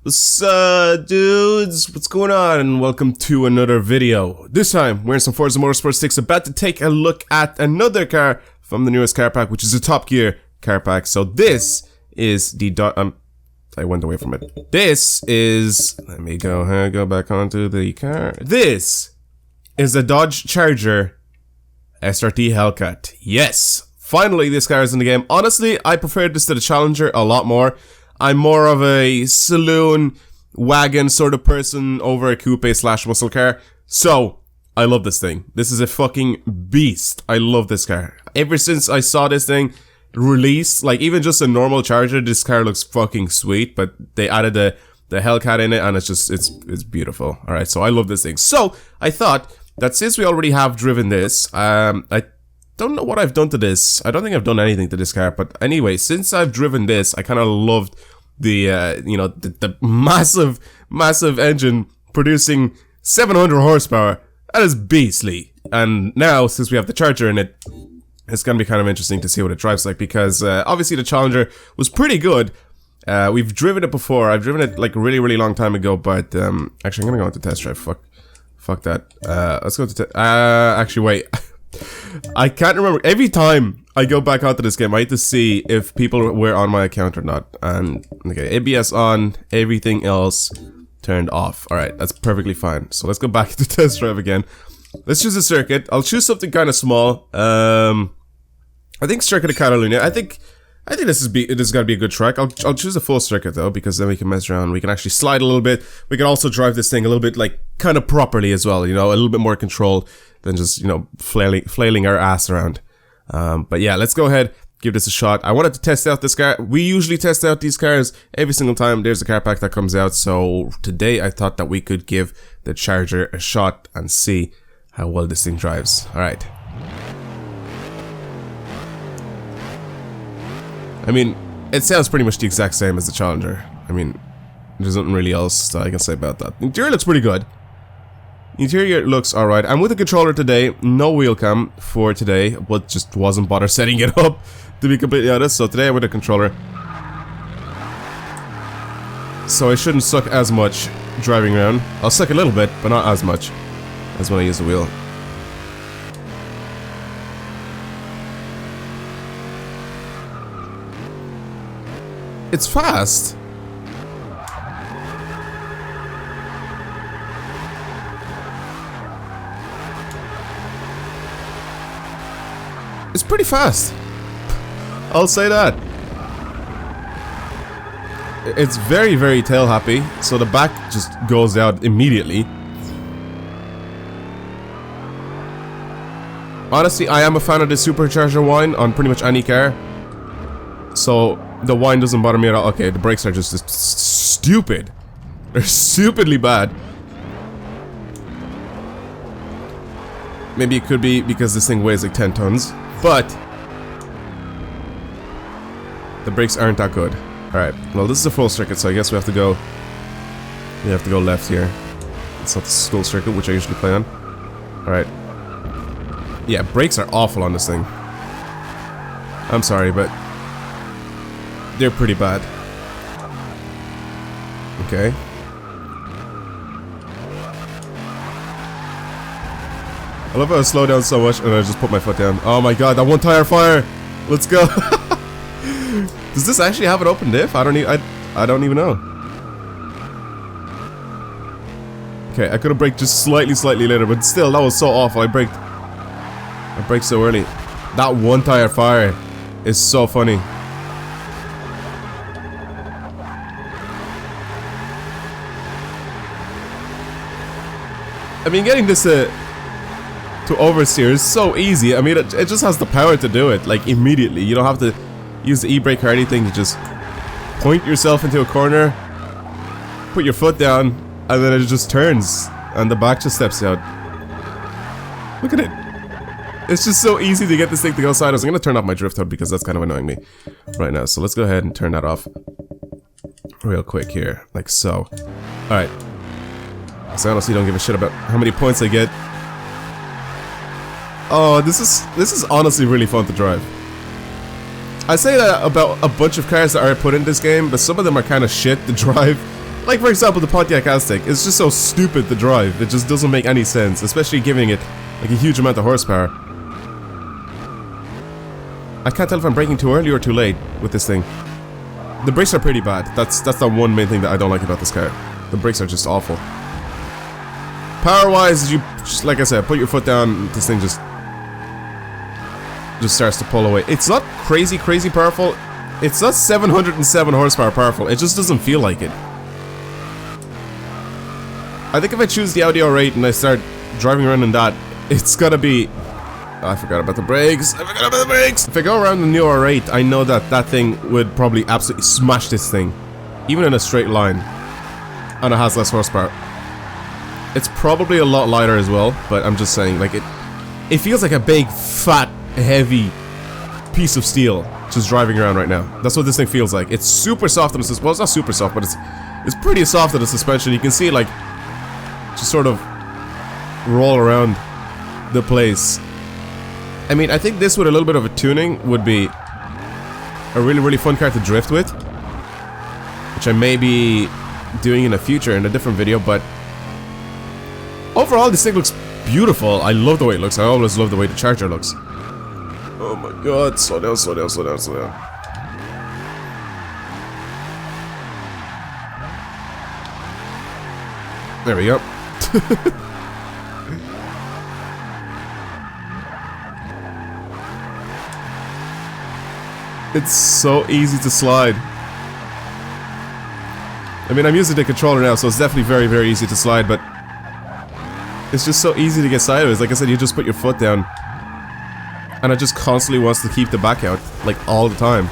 What's up, dudes? What's going on? And welcome to another video. This time, we're in some Forza Motorsport 6, about to take a look at another car from the newest car pack, which is a Top Gear car pack. So this is the I went away from it. This is, let me go back onto the car. This is a Dodge Charger SRT Hellcat. Yes, finally this car is in the game. Honestly, I preferred this to the Challenger a lot more. I'm more of a saloon wagon sort of person over a coupe slash muscle car. So, I love this thing. This is a fucking beast. I love this car. Ever since I saw this thing released, like even just a normal Charger, this car looks fucking sweet. But they added the Hellcat in it and it's just, it's beautiful. Alright, so I love this thing. So, I thought that since we already have driven this, I don't know what I've done to this. I don't think I've done anything to this car, but anyway, since I've driven this, I kind of loved the, the massive engine producing 700 horsepower. That is beastly. And now, since we have the Charger in it, it's going to be kind of interesting to see what it drives like, because obviously the Challenger was pretty good. We've driven it before. I've driven it like a really long time ago, but actually I'm going to go into test drive. Fuck that. Let's go to actually wait. I can't remember. Every time I go back onto this game, I need to see if people were on my account or not. And, okay, ABS on, everything else turned off. Alright, that's perfectly fine. So let's go back to test drive again. Let's choose a circuit. I'll choose something kind of small. I think Circuit of Catalunya. I think this is gonna be a good track. I'll choose a full circuit though, because then we can mess around. We can actually slide a little bit. We can also drive this thing a little bit, like, kind of properly as well, you know, a little bit more control than just, you know, flailing our ass around. But yeah, let's go ahead, give this a shot. I wanted to test out this car. We usually test out these cars every single time there's a car pack that comes out. So today I thought that we could give the Charger a shot and see how well this thing drives. Alright. I mean, it sounds pretty much the exact same as the Challenger. I mean, there's nothing really else that I can say about that. The interior looks pretty good. Interior looks alright. I'm with a controller today, no wheel cam for today, but just wasn't bothered setting it up, to be completely honest. So today I'm with a controller. So I shouldn't suck as much driving around. I'll suck a little bit, but not as much as when I use the wheel. It's fast. It's pretty fast. I'll say that. It's very tail happy, so the back just goes out immediately. Honestly, I am a fan of the supercharger whine on pretty much any car. So the whine doesn't bother me at all. Okay, the brakes are just stupid. They're stupidly bad. Maybe it could be because this thing weighs like 10 tons. But the brakes aren't that good. Alright, well this is a full circuit, so I guess we have to go left here. It's not the school circuit, which I usually play on. Alright. Yeah, brakes are awful on this thing. I'm sorry, but they're pretty bad. Okay. I love how I slow down so much and I just put my foot down. Oh my god, that one tire fire! Let's go! Does this actually have an open diff? I don't even know. Okay, I could have braked just slightly later, but still, that was so awful. I braked so early. That one tire fire is so funny. I mean, getting this to oversteer is so easy. I mean, it just has the power to do it, like, immediately. You don't have to use the e-brake or anything. You just point yourself into a corner, put your foot down, and then it just turns, and the back just steps out. Look at it. It's just so easy to get this thing to go sideways. I'm gonna turn off my drift hood because that's kind of annoying me right now. So let's go ahead and turn that off real quick here, like so. Alright. So I honestly don't give a shit about how many points I get. Oh, this is honestly really fun to drive. I say that about a bunch of cars that are put in this game, but some of them are kind of shit to drive. Like, for example, the Pontiac Aztek is just so stupid to drive. It just doesn't make any sense, especially giving it like a huge amount of horsepower. I can't tell if I'm braking too early or too late with this thing. The brakes are pretty bad. That's the one main thing that I don't like about this car. The brakes are just awful. Power-wise, you just, like I said, put your foot down, this thing just starts to pull away. It's not crazy powerful. It's not 707 horsepower powerful. It just doesn't feel like it. I think if I choose the Audi R8 and I start driving around in that, it's gotta be... I forgot about the brakes. If I go around the new R8, I know that that thing would probably absolutely smash this thing, even in a straight line, and it has less horsepower. It's probably a lot lighter as well, but I'm just saying, like, it feels like a big, fat, heavy piece of steel just driving around right now. That's what this thing feels like. It's super soft on the suspension. Well, it's not super soft, but it's pretty soft on the suspension. You can see it, like, just sort of roll around the place. I mean, I think this with a little bit of a tuning would be a really fun car to drift with, which I may be doing in the future in a different video, but overall this thing looks beautiful. I love the way it looks. I always love the way the Charger looks. Oh my god, slow down, slow down, slow down, slow down. There we go. It's so easy to slide. I mean, I'm using the controller now, so it's definitely very easy to slide, but it's just so easy to get sideways. Like I said, you just put your foot down, and it just constantly wants to keep the back out, like, all the time.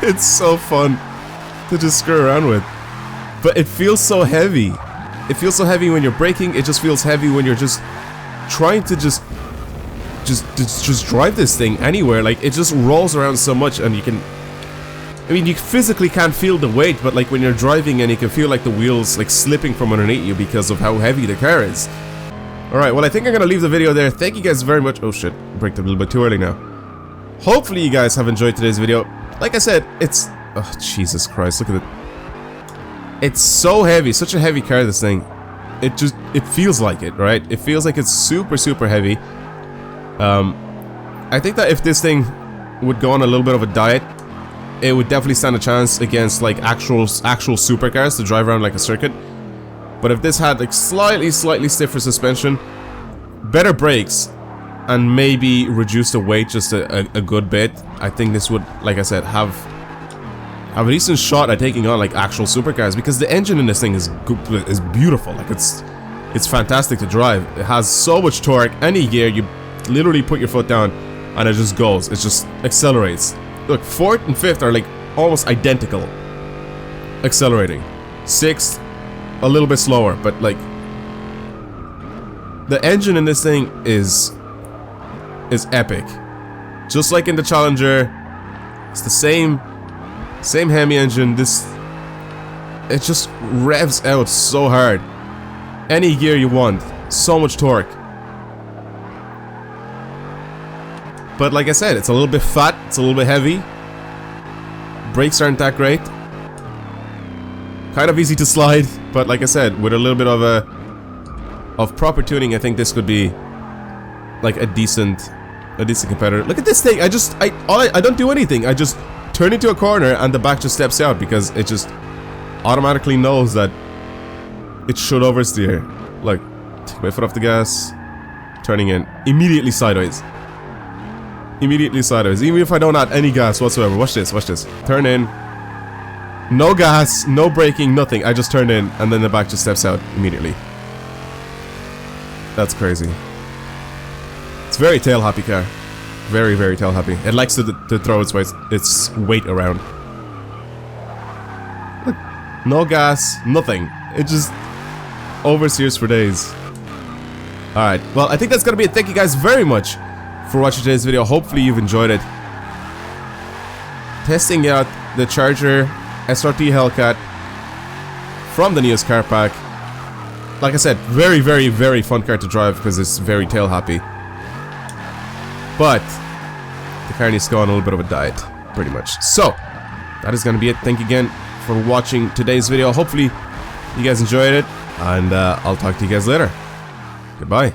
It's so fun to just screw around with. But it feels so heavy. It feels so heavy when you're braking. It just feels heavy when you're just trying to just drive this thing anywhere. Like, it just rolls around so much, and you can... I mean, you physically can't feel the weight, but like when you're driving and you can feel like the wheels like slipping from underneath you because of how heavy the car is. Alright, well, I think I'm gonna leave the video there. Thank you guys very much. Oh shit, braked a little bit too early now. Hopefully you guys have enjoyed today's video. Like I said, it's... Oh, Jesus Christ, look at it. It's so heavy, such a heavy car, this thing. It feels like it, right? It feels like it's super heavy. I think that if this thing would go on a little bit of a diet, it would definitely stand a chance against like actual supercars to drive around like a circuit. But if this had like slightly stiffer suspension, better brakes, and maybe reduce the weight just a good bit, I think this would, like I said, have a decent shot at taking on like actual supercars, because the engine in this thing is beautiful. Like, it's fantastic to drive. It has so much torque. Any gear, you literally put your foot down and it just goes. It just accelerates. Look, 4th and 5th are like almost identical accelerating. 6th, a little bit slower, but like the engine in this thing is epic. Just like in the Challenger, it's the same Hemi engine. It just revs out so hard. Any gear you want, so much torque. But like I said, it's a little bit fat, it's a little bit heavy. Brakes aren't that great. Kind of easy to slide, but like I said, with a little bit of proper tuning, I think this could be like a decent competitor. Look at this thing. I don't do anything. I just turn into a corner and the back just steps out because it just automatically knows that it should oversteer. Like, take my foot off the gas, turning in, immediately sideways. Immediately sideways, even if I don't add any gas whatsoever. Watch this, watch this. Turn in. No gas, no braking, nothing. I just turn in and then the back just steps out immediately. That's crazy. It's very tail happy car. Very tail happy. It likes to throw its weight around. Look, no gas, nothing. It just oversteers for days. Alright, well, I think that's gonna be it. Thank you guys very much for watching today's video. Hopefully you've enjoyed it. Testing out the Charger SRT Hellcat from the newest car pack. Like I said, very fun car to drive because it's very tail happy. But the car needs to go on a little bit of a diet, pretty much. So, that is going to be it. Thank you again for watching today's video. Hopefully, you guys enjoyed it, and I'll talk to you guys later. Goodbye.